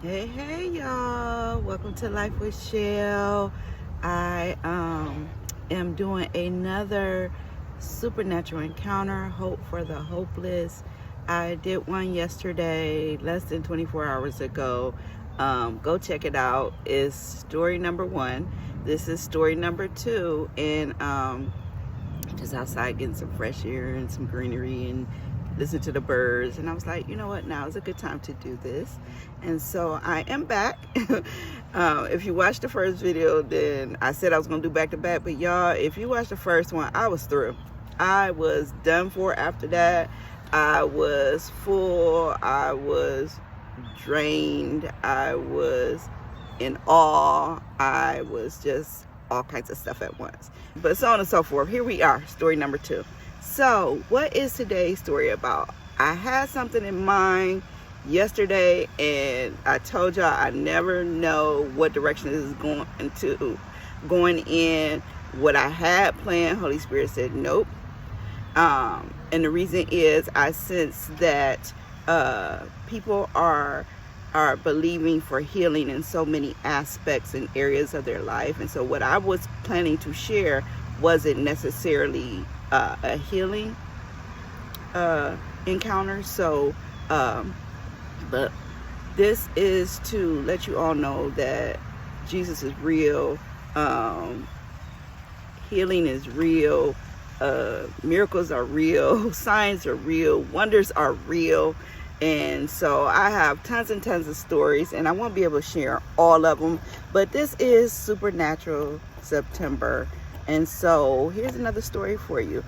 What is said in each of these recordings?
Hey y'all, welcome to Life with Chelle. I am doing another supernatural encounter, hope for the hopeless. I did one yesterday, less than 24 hours ago. Go check it out. It's story number 1. This is story number 2, and just outside getting some fresh air and some greenery and listen to the birds. And I was like, you know what, now is a good time to do this. And so I am back. If you watched the first video, then I said I was gonna do back to back, but y'all, if you watched the first one, I was through. I was done for after that. I was full, I was drained, I was in awe, I was just all kinds of stuff at once. But so on and so forth. Here we are, story number 2. So what is today's story about? I had something in mind yesterday, and I told y'all I never know what direction this is going in. What I had planned, Holy Spirit said nope. And the reason is I sense that people are believing for healing in so many aspects and areas of their life. And so what I was planning to share wasn't necessarily a healing encounter. So but this is to let you all know that Jesus is real, healing is real, miracles are real, signs are real, wonders are real. And so I have tons and tons of stories, and I won't be able to share all of them, but this is Supernatural September. And so here's another story for you.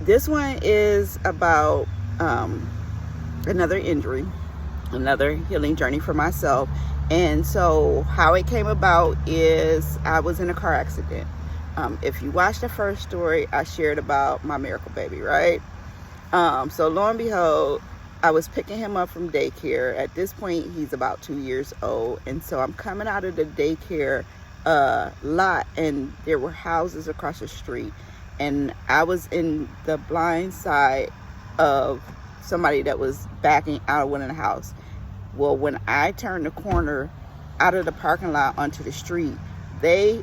This one is about another injury, another healing journey for myself. And so how it came about is I was in a car accident. If you watched the first story, I shared about my miracle baby, right? So lo and behold, I was picking him up from daycare. At this point, he's about 2 years old. And so I'm coming out of the daycare lot, and there were houses across the street. And I was in the blind side of somebody that was backing out of one of the house. Well, when I turned the corner out of the parking lot onto the street, they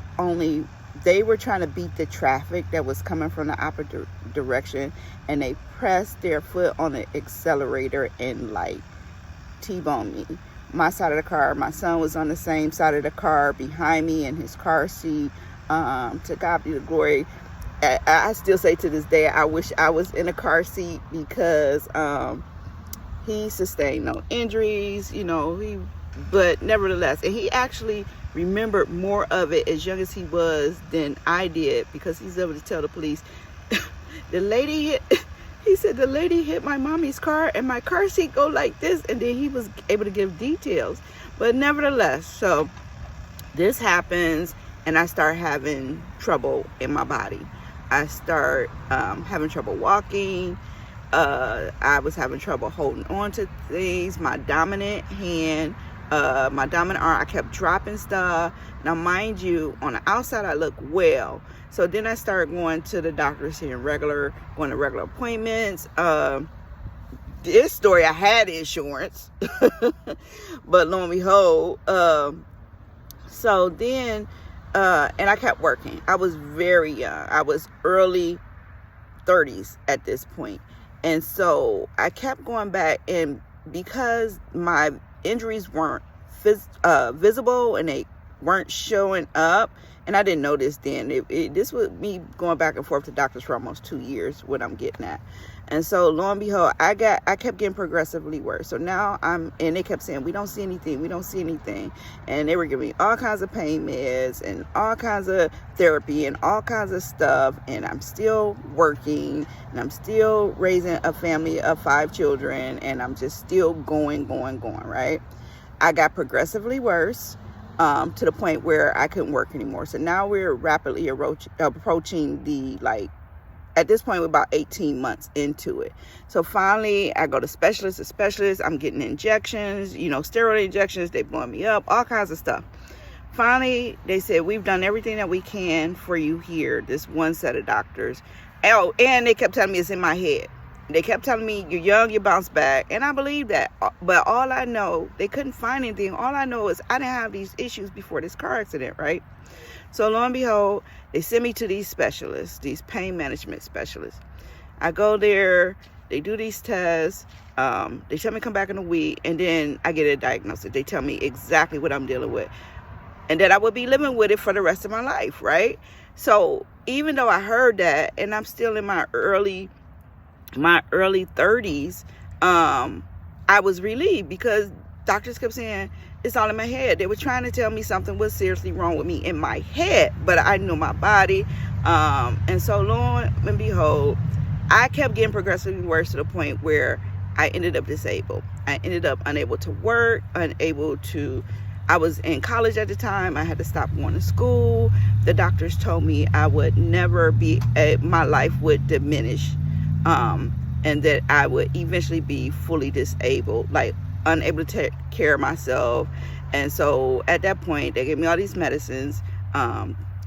were trying to beat the traffic that was coming from the opposite direction, and they pressed their foot on the accelerator and like T-boned me. My side of the car, my son was on the same side of the car behind me in his car seat. To God be the glory. I still say to this day, I wish I was in a car seat, because he sustained no injuries, but nevertheless, and he actually remembered more of it as young as he was than I did, because he's able to tell the police, he said the lady hit my mommy's car and my car seat go like this, and then he was able to give details. But nevertheless, so this happens, and I start having trouble in my body. I start having trouble walking. I was having trouble holding on to things. My dominant hand, my dominant arm, I kept dropping stuff. Now, mind you, on the outside, I look well. So then I started going to the doctor, going to regular appointments. This story, I had insurance, but lo and behold, so then, and I kept working. I was very young. I was early 30s at this point. And so I kept going back, and because my injuries weren't visible and they weren't showing up, and I didn't know this then. This was me going back and forth to doctors for almost 2 years, what I'm getting at. And so lo and behold, I kept getting progressively worse. So now and they kept saying, we don't see anything. And they were giving me all kinds of pain meds and all kinds of therapy and all kinds of stuff. And I'm still working, and I'm still raising a family of 5 children, and I'm just still going, right? I got progressively worse, to the point where I couldn't work anymore. So now we're rapidly approaching at this point, we're about 18 months into it. So finally, I go to specialist. I'm getting injections, steroid injections. They blowing me up, all kinds of stuff. Finally, they said, we've done everything that we can for you here, this one set of doctors. Oh, and they kept telling me it's in my head. They kept telling me, you're young, you bounce back. And I believe that. But all I know, they couldn't find anything. All I know is I didn't have these issues before this car accident, right? So lo and behold, they send me to these specialists, these pain management specialists. I go there, they do these tests. They tell me to come back in a week, and then I get a diagnosis. They tell me exactly what I'm dealing with, and that I would be living with it for the rest of my life, right? So even though I heard that, and I'm still in my early 30s, I was relieved, because doctors kept saying it's all in my head. They were trying to tell me something was seriously wrong with me in my head, but I knew my body. And so lo and behold, I kept getting progressively worse to the point where I ended up disabled. I ended up unable to work, I was in college at the time. I had to stop going to school. The doctors told me I would never be, my life would diminish, and that I would eventually be fully disabled, like unable to take care of myself. And so at that point, they gave me all these medicines.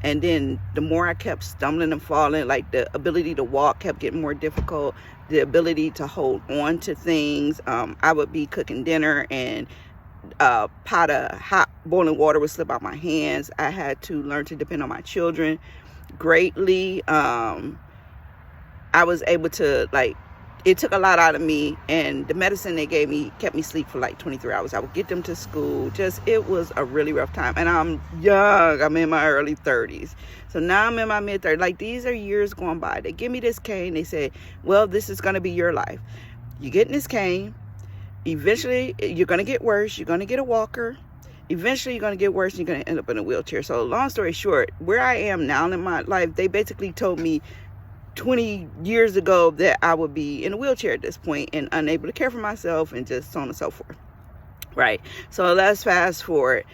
And then the more I kept stumbling and falling, like the ability to walk kept getting more difficult, the ability to hold on to things. I would be cooking dinner, and a pot of hot boiling water would slip out my hands. I had to learn to depend on my children greatly. I was able to, like, it took a lot out of me, and the medicine they gave me kept me asleep for like 23 hours. I would get them to school. It was a really rough time. And I'm young. I'm in my early 30s. So now I'm in my mid 30s. Like, these are years going by. They give me this cane. They say, well, this is going to be your life. You're getting this cane. Eventually, you're going to get worse. You're going to get a walker. Eventually, you're going to get worse, and you're going to end up in a wheelchair. So long story short, where I am now in my life, they basically told me 20 years ago that I would be in a wheelchair at this point and unable to care for myself, and just so on and so forth, right? So let's fast forward.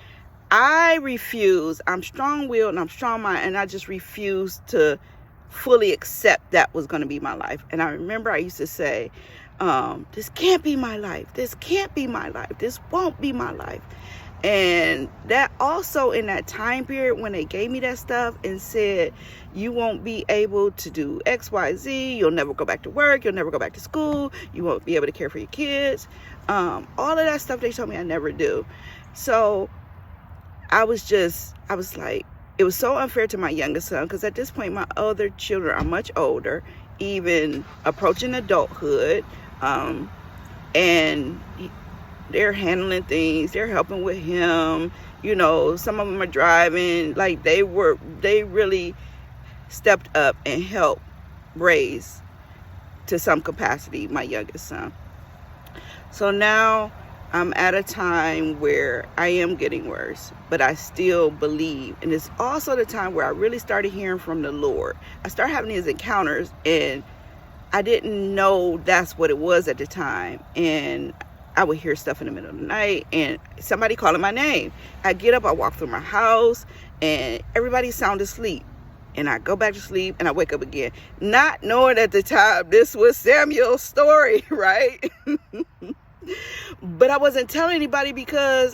I refuse. I'm strong-willed and I'm strong-minded, and I just refuse to fully accept that was going to be my life. And I remember I used to say, this can't be my life. This can't be my life. This won't be my life. And that also, in that time period when they gave me that stuff and said, you won't be able to do X, Y, Z, you'll never go back to work, you'll never go back to school, you won't be able to care for your kids, all of that stuff they told me I never do. So I was like, it was so unfair to my youngest son, because at this point my other children are much older, even approaching adulthood, and they're handling things, they're helping with him, you know, some of them are driving. Like, they really stepped up and helped raise, to some capacity, my youngest son. So now I'm at a time where I am getting worse, but I still believe. And it's also the time where I really started hearing from the Lord. I started having these encounters, and I didn't know that's what it was at the time. And I would hear stuff in the middle of the night, and somebody calling my name. I get up, I walk through my house, and everybody's sound asleep. And I go back to sleep, and I wake up again. Not knowing at the time this was Samuel's story, right? But I wasn't telling anybody, because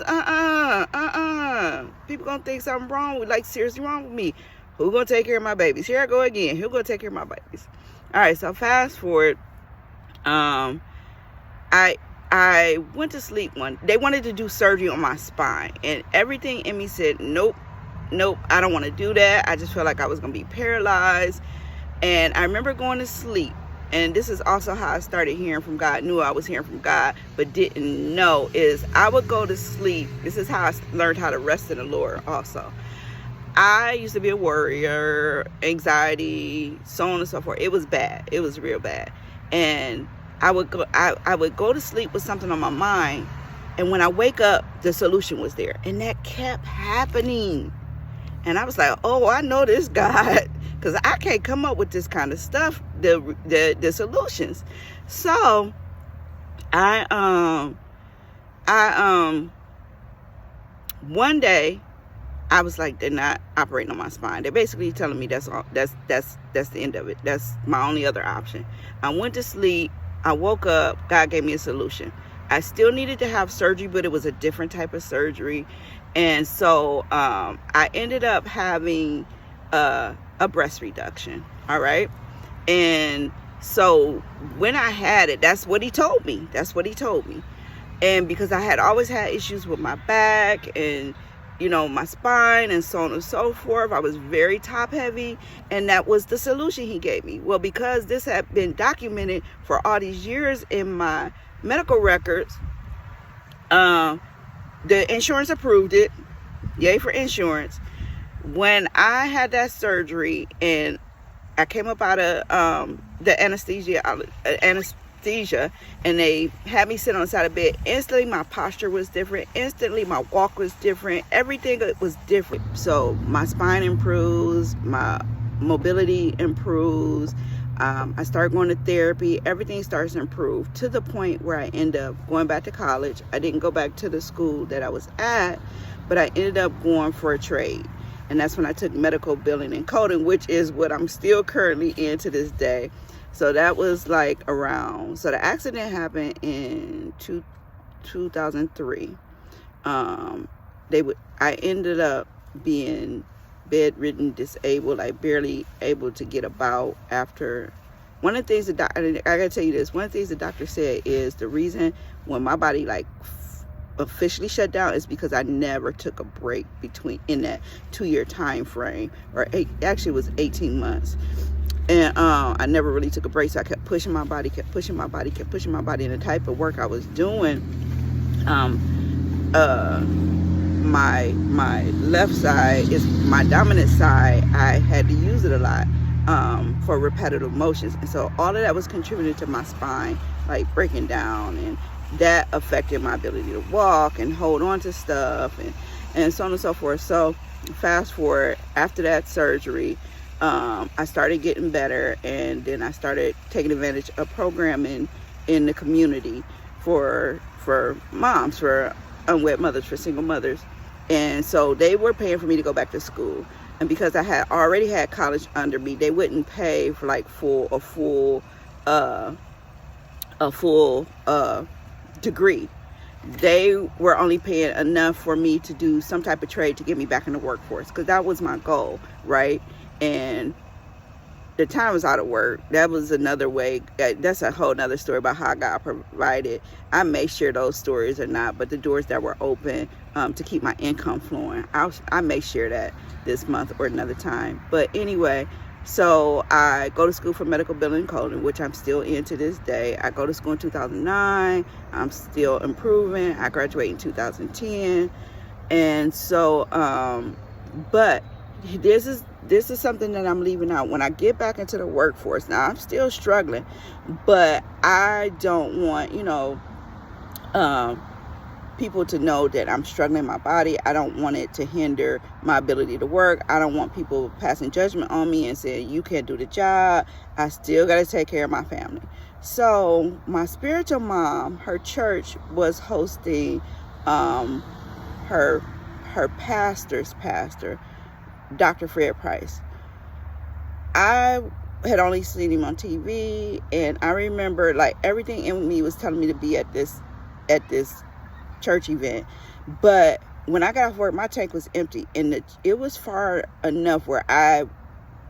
people gonna think something wrong with, like, seriously wrong with me. Who gonna take care of my babies? Here I go again. Who gonna take care of my babies? All right, so fast forward. I went to sleep they wanted to do surgery on my spine, and everything in me said, nope, I don't want to do that. I just felt like I was going to be paralyzed. And I remember going to sleep, and this is also how I started hearing from God. Knew I was hearing from God, but didn't know, is I would go to sleep. This is how I learned how to rest in the Lord also. I used to be a worrier, anxiety, so on and so forth. It was bad. It was real bad. And I would go to sleep with something on my mind, and when I wake up, the solution was there. And that kept happening. And I was like, oh, I know this God, because I can't come up with this kind of stuff, the solutions. So I one day I was like, they're not operating on my spine. They're basically telling me that's the end of it. That's my only other option. I went to sleep. I woke up. God gave me a solution. I still needed to have surgery, but it was a different type of surgery. And so I ended up having a breast reduction. All right. And So when I had it, that's what he told me. And because I had always had issues with my back and, my spine and so on and so forth, I was very top heavy, and that was the solution he gave me. Well, because this had been documented for all these years in my medical records, the insurance approved it. Yay for insurance. When I had that surgery and I came up out of the anesthesia, and they had me sit on the side of the bed, instantly my posture was different. Instantly my walk was different. Everything was different. So my spine improves, my mobility improves. I started going to therapy. Everything starts to improve to the point where I end up going back to college. I didn't go back to the school that I was at, but I ended up going for a trade. And that's when I took medical billing and coding, which is what I'm still currently in to this day. So that was like around, so the accident happened in 2003. I ended up being bedridden, disabled, like barely able to get about after. One of the things I gotta tell you this, one of the things the doctor said is the reason when my body like officially shut down is because I never took a break in that 2-year time frame, or actually it was 18 months. And I never really took a break, so I kept pushing my body, and the type of work I was doing, my left side is my dominant side. I had to use it a lot for repetitive motions, and so all of that was contributing to my spine like breaking down, and that affected my ability to walk and hold on to stuff, and so on and so forth. So fast forward, after that surgery, I started getting better, and then I started taking advantage of programming in the community for moms, for unwed mothers, for single mothers. And so they were paying for me to go back to school. And because I had already had college under me, they wouldn't pay for like a full degree. They were only paying enough for me to do some type of trade to get me back in the workforce, because that was my goal, right? And the time I was out of work, that was another way. That's a whole nother story about how God provided. I may share those stories or not, but the doors that were open to keep my income flowing, I may share that this month or another time. But anyway, so I go to school for medical billing and coding, which I'm still in to this day. I go to school in 2009. I'm still improving. I graduate in 2010. And so, but this is something that I'm leaving out. When I get back into the workforce, now I'm still struggling, but I don't want, people to know that I'm struggling in my body. I don't want it to hinder my ability to work. I don't want people passing judgment on me and saying, you can't do the job. I still got to take care of my family. So my spiritual mom, her church was hosting her pastor's pastor, Dr. Fred Price. I had only seen him on TV, and I remember like everything in me was telling me to be at this church event. But when I got off work, my tank was empty, and it was far enough where I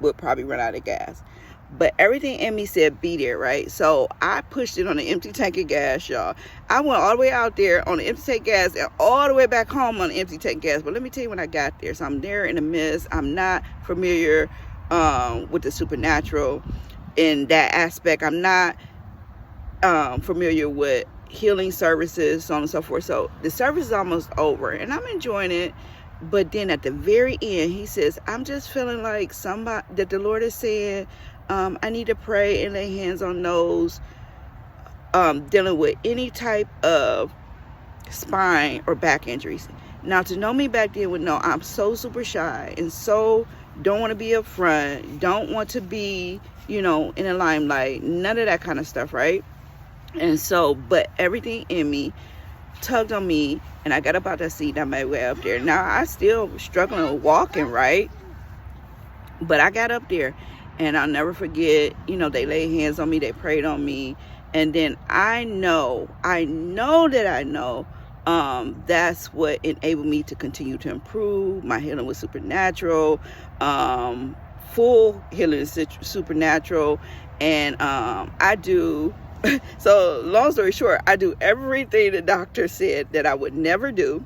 would probably run out of gas. But everything in me said be there, right? So I pushed it on an empty tank of gas, y'all. I went all the way out there on an empty tank of gas and all the way back home on an empty tank of gas. But let me tell you, when I got there, so I'm there in the mist. I'm not familiar with the supernatural in that aspect. I'm not familiar with healing services, so on and so forth. So the service is almost over, and I'm enjoying it. But then at the very end, he says, I'm just feeling like somebody, that the Lord is saying, I need to pray and lay hands on those dealing with any type of spine or back injuries. Now, to know me back then would know I'm so super shy and so don't want to be up front, don't want to be, in the limelight, none of that kind of stuff, right? And so, but everything in me tugged on me, and I got up out that seat on my way up there. Now, I still struggling with walking, right? But I got up there. And I'll never forget, they laid hands on me, they prayed on me. And then I know that's what enabled me to continue to improve. My healing was supernatural. full healing supernatural. And I do, so long story short, I do everything the doctor said that I would never do.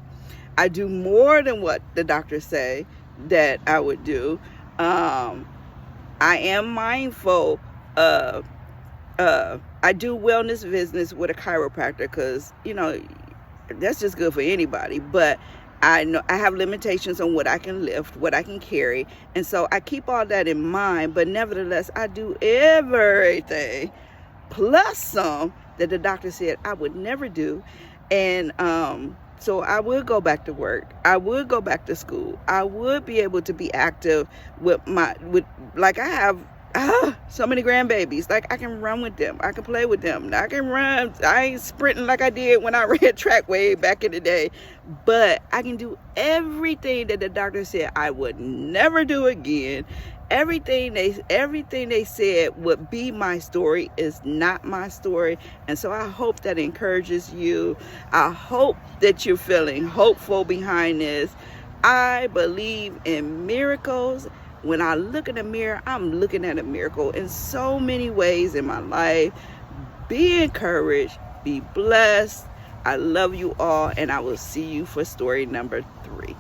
I do more than what the doctors say that I would do. I am mindful of, I do wellness business with a chiropractor because, you know, that's just good for anybody. But I know I have limitations on what I can lift, what I can carry. And so I keep all that in mind. But nevertheless, I do everything plus some that the doctor said I would never do. And so I would go back to work. I would go back to school. I would be able to be active with like I have so many grandbabies. Like I can run with them. I can play with them. I can run. I ain't sprinting like I did when I ran track way back in the day. But I can do everything that the doctor said I would never do again. Everything they said would be my story is not my story. And so I hope that encourages you. I hope that you're feeling hopeful behind this. I believe in miracles. When I look in the mirror, I'm looking at a miracle in so many ways in my life. Be encouraged. Be blessed. I love you all, and I will see you for story number 3.